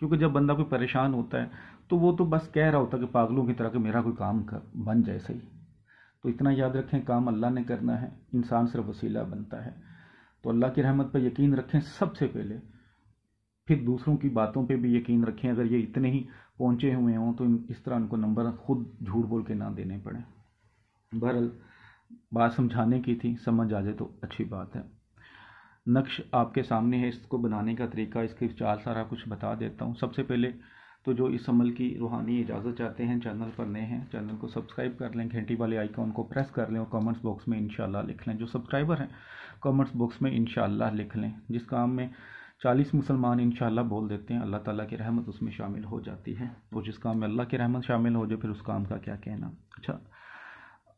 کیونکہ جب بندہ کوئی پریشان ہوتا ہے تو وہ تو بس کہہ رہا ہوتا ہے کہ پاگلوں کی طرح کہ میرا کوئی کام بن جائے صحیح. تو اتنا یاد رکھیں کام اللہ نے کرنا ہے، انسان صرف وسیلہ بنتا ہے. تو اللہ کی رحمت پہ یقین رکھیں سب سے پہلے، پھر دوسروں کی باتوں پہ بھی یقین رکھیں. اگر یہ اتنے ہی پہنچے ہوئے ہوں تو اس طرح ان کو نمبر خود جھوٹ بول کے نہ دینے پڑیں. بہرحال بات سمجھانے کی تھی، سمجھ آ جائے تو اچھی بات ہے. نقش آپ کے سامنے ہے، اس کو بنانے کا طریقہ، اس کی چال سارا کچھ بتا دیتا ہوں. سب سے پہلے تو جو اس عمل کی روحانی اجازت چاہتے ہیں، چینل پر نئے ہیں چینل کو سبسکرائب کر لیں، گھنٹی والے آئیکن کو پریس کر لیں اور کامنٹس باکس میں انشاءاللہ لکھ لیں. جو سبسکرائبر ہیں کامنٹس باکس میں انشاءاللہ لکھ لیں. جس کام میں 40 مسلمان انشاءاللہ بول دیتے ہیں اللہ تعالیٰ کی رحمت اس میں شامل ہو جاتی ہے. اور جس کام میں اللہ کی رحمت شامل ہو جائے پھر اس کام کا کیا کہنا. اچھا،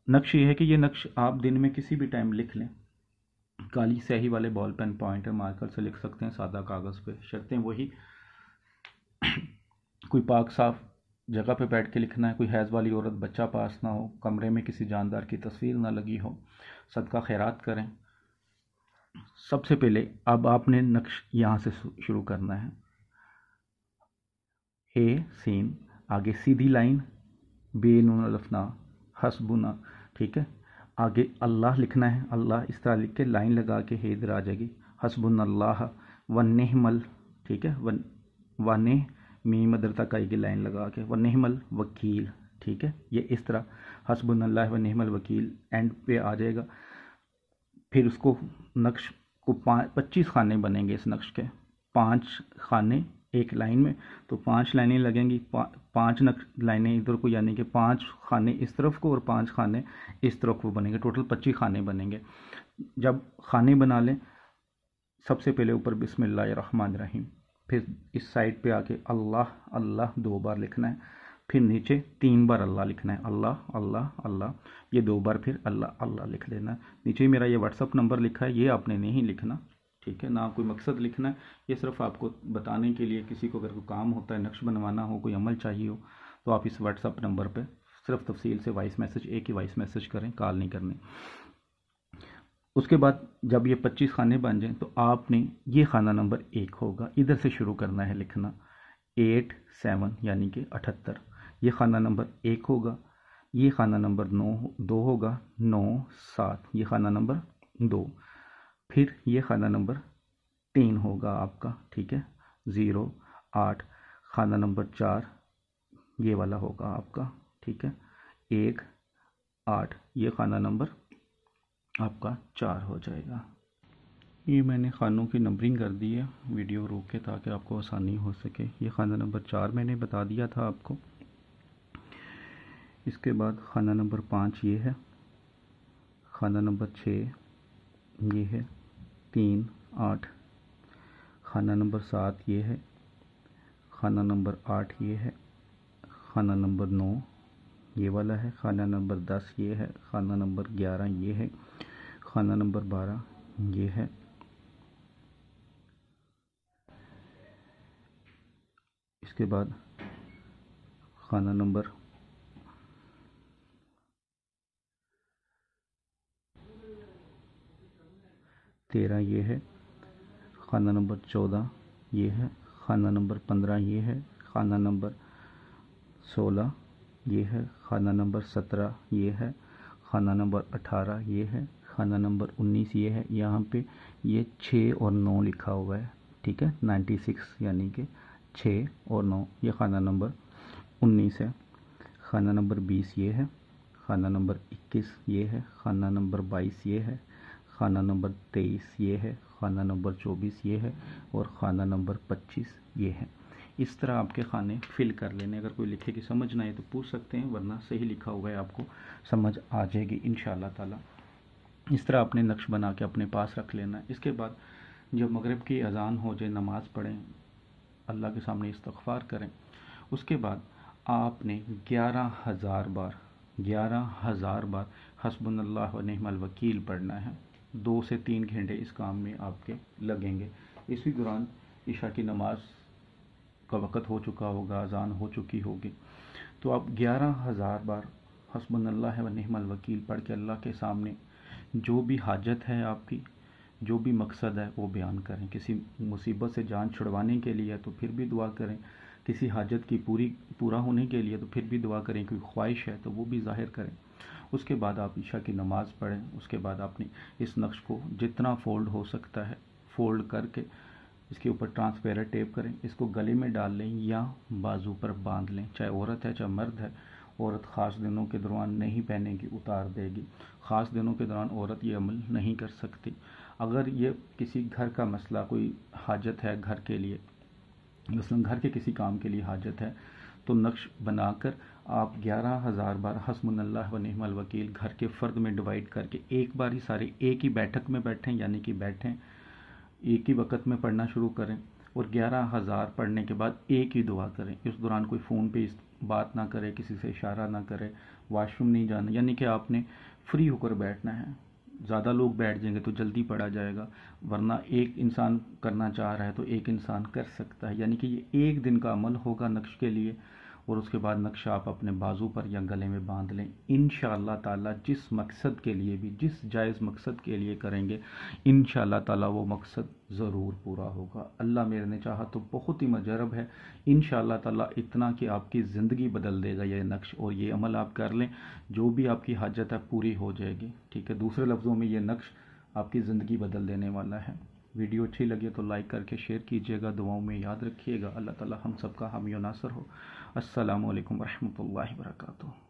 نقش یہ ہے کہ یہ نقش آپ دن میں کسی بھی ٹائم لکھ لیں. کالی سیاہی والے بال پین پوائنٹر مارکر سے لکھ سکتے ہیں، سادہ کاغذ پہ. شرطیں وہی، کوئی پاک صاف جگہ پہ بیٹھ کے لکھنا ہے، کوئی حیض والی عورت بچہ پاس نہ ہو، کمرے میں کسی جاندار کی تصویر نہ لگی ہو، صدقہ خیرات کریں. سب سے پہلے اب آپ نے نقش یہاں سے شروع کرنا ہے. اے سین، آگے سیدھی لائن، بے نون الف نا، حسبنا، ٹھیک ہے. آگے اللہ لکھنا ہے، اللہ اس طرح لکھ کے لائن لگا کے ہے ادھر آ جائے گی. حسبنا اللہ ونعم ال، ٹھیک ہے، ون میم ادھر تک آئے گی لائن لگا کے، ونعم الوکیل، ٹھیک ہے. یہ اس طرح حسبنا اللہ ونعم الوکیل اینڈ پہ آ جائے گا. پھر اس کو نقش کو 25 خانے بنیں گے. اس نقش کے 5 خانے ایک لائن میں، تو 5 لائنیں لگیں گی. 5 لائنیں ادھر کو، یعنی کہ 5 خانے اس طرف کو اور 5 خانے اس طرف کو بنیں گے. ٹوٹل 25 خانے بنیں گے. جب خانے بنا لیں، سب سے پہلے اوپر بسم اللہ الرحمن الرحیم، پھر اس سائڈ پہ آ کے اللہ اللہ 2 بار لکھنا ہے. پھر نیچے 3 بار اللہ لکھنا ہے، اللہ اللہ اللہ. یہ 2 بار پھر اللہ اللہ لکھ دینا ہے. نیچے میرا یہ واٹس اپ نمبر لکھا ہے، یہ آپ نے نہیں لکھنا، ٹھیک ہے. نہ کوئی مقصد لکھنا ہے، یہ صرف آپ کو بتانے کے لیے. کسی کو اگر کوئی کام ہوتا ہے، نقش بنوانا ہو، کوئی عمل چاہیے ہو، تو آپ اس واٹس اپ نمبر پہ صرف تفصیل سے وائس میسج، ایک ہی وائس میسج کریں، کال نہیں کرنی. اس کے بعد جب یہ 25 خانے بن جائیں تو آپ نے یہ خانہ نمبر 1 ہوگا، ادھر سے شروع کرنا ہے لکھنا. 8 7 یعنی کہ 78، یہ خانہ نمبر 1 ہوگا. یہ خانہ نمبر 2 ہوگا، 9 7 یہ خانہ نمبر 2. پھر یہ خانہ نمبر 3 ہوگا آپ کا، ٹھیک ہے. 0 8 خانہ نمبر 4 یہ والا ہوگا آپ کا، ٹھیک ہے. 1 8 یہ خانہ نمبر آپ کا 4 ہو جائے گا. یہ میں نے خانوں کی نمبرنگ کر دی ہے ویڈیو روک کے تاکہ آپ کو آسانی ہو سکے. یہ خانہ نمبر 4 میں نے بتا دیا تھا آپ کو. اس کے بعد خانہ نمبر 5 یہ ہے، خانہ نمبر 6 یہ ہے، 3 8 خانہ نمبر 7 یہ ہے، خانہ نمبر 8 یہ ہے، خانہ نمبر 9 یہ والا ہے، خانہ نمبر 10 یہ ہے، خانہ نمبر 11 یہ ہے، خانہ نمبر 12 یہ ہے. اس کے بعد خانہ نمبر 13 یہ ہے، خانہ نمبر 14 یہ ہے، خانہ نمبر 15 یہ ہے، خانہ نمبر 16 یہ ہے، خانہ نمبر 17 یہ ہے، خانہ نمبر 18 یہ ہے، خانہ نمبر 19 یہ ہے. یہاں پہ یہ 6 اور 9 لکھا ہوا ہے، ٹھیک ہے. 96 یعنی کہ 6 اور 9 یہ خانہ نمبر 19 ہے. خانہ نمبر 20 یہ ہے، خانہ نمبر 21 یہ ہے، خانہ نمبر 22 یہ ہے، خانہ نمبر 23 یہ ہے، خانہ نمبر 24 یہ ہے اور خانہ نمبر 25 یہ ہے. اس طرح آپ کے خانے فل کر لینے. اگر کوئی لکھے کہ سمجھ نہ آئے تو پوچھ سکتے ہیں، ورنہ صحیح لکھا ہوا ہے آپ کو سمجھ آ جائے گی انشاءاللہ تعالی. اس طرح آپ نے نقش بنا کے اپنے پاس رکھ لینا ہے. اس کے بعد جب مغرب کی اذان ہو جائے، نماز پڑھیں، اللہ کے سامنے استغفار کریں. اس کے بعد آپ نے 11,000 بار حسبنا اللہ و نعم الوکیل پڑھنا ہے. 2 سے 3 گھنٹے اس کام میں آپ کے لگیں گے. اسی دوران عشاء کی نماز کا وقت ہو چکا ہوگا، اذان ہو چکی ہوگی. تو آپ 11,000 بار حسبنا اللہ و نعم الوکیل پڑھ کے اللہ کے سامنے جو بھی حاجت ہے آپ کی، جو بھی مقصد ہے وہ بیان کریں. کسی مصیبت سے جان چھڑوانے کے لیے تو پھر بھی دعا کریں, کسی حاجت کی پورا ہونے کے لیے تو پھر بھی دعا کریں, کوئی خواہش ہے تو وہ بھی ظاہر کریں. اس کے بعد آپ عشاء کی نماز پڑھیں. اس کے بعد آپ نے اس نقش کو جتنا فولڈ ہو سکتا ہے فولڈ کر کے اس کے اوپر ٹرانسپیرنٹ ٹیپ کریں, اس کو گلے میں ڈال لیں یا بازو پر باندھ لیں. چاہے عورت ہے چاہے مرد ہے, عورت خاص دنوں کے دوران نہیں پہنے گی, اتار دے گی. خاص دنوں کے دوران عورت یہ عمل نہیں کر سکتی. اگر یہ کسی گھر کا مسئلہ, کوئی حاجت ہے گھر کے لیے, مثلا گھر کے کسی کام کے لیے حاجت ہے, تو نقش بنا کر آپ 11,000 بار حسبنا اللہ و نعم الوکیل گھر کے فرد میں ڈیوائڈ کر کے ایک بار ہی سارے ایک ہی بیٹھک میں بیٹھیں, یعنی کہ بیٹھیں ایک ہی وقت میں پڑھنا شروع کریں, اور 11,000 پڑھنے کے بعد ایک ہی دعا کریں. اس دوران کوئی فون پہ بات نہ کرے, کسی سے اشارہ نہ کرے, واش روم نہیں جانا, یعنی کہ آپ نے فری ہو کر بیٹھنا ہے. زیادہ لوگ بیٹھ جائیں گے تو جلدی پڑھا جائے گا, ورنہ ایک انسان کرنا چاہ رہا ہے تو ایک انسان کر سکتا ہے. یعنی کہ یہ ایک دن کا عمل ہوگا نقش کے لیے, اور اس کے بعد نقش آپ اپنے بازو پر یا گلے میں باندھ لیں. انشاءاللہ تعالی جس مقصد کے لیے بھی, جس جائز مقصد کے لیے کریں گے, انشاءاللہ تعالی وہ مقصد ضرور پورا ہوگا. اللہ میرے نے چاہا تو بہت ہی مجرب ہے. انشاءاللہ تعالی اتنا کہ آپ کی زندگی بدل دے گا یہ نقش, اور یہ عمل آپ کر لیں, جو بھی آپ کی حاجت ہے پوری ہو جائے گی. ٹھیک ہے, دوسرے لفظوں میں یہ نقش آپ کی زندگی بدل دینے والا ہے. ویڈیو اچھی لگے تو لائک کر کے شیئر کیجیے گا, دعاؤں میں یاد رکھیے گا. اللہ تعالی ہم سب کا حامی و ناصر ہو. السلام علیکم ورحمۃ اللہ وبرکاتہ.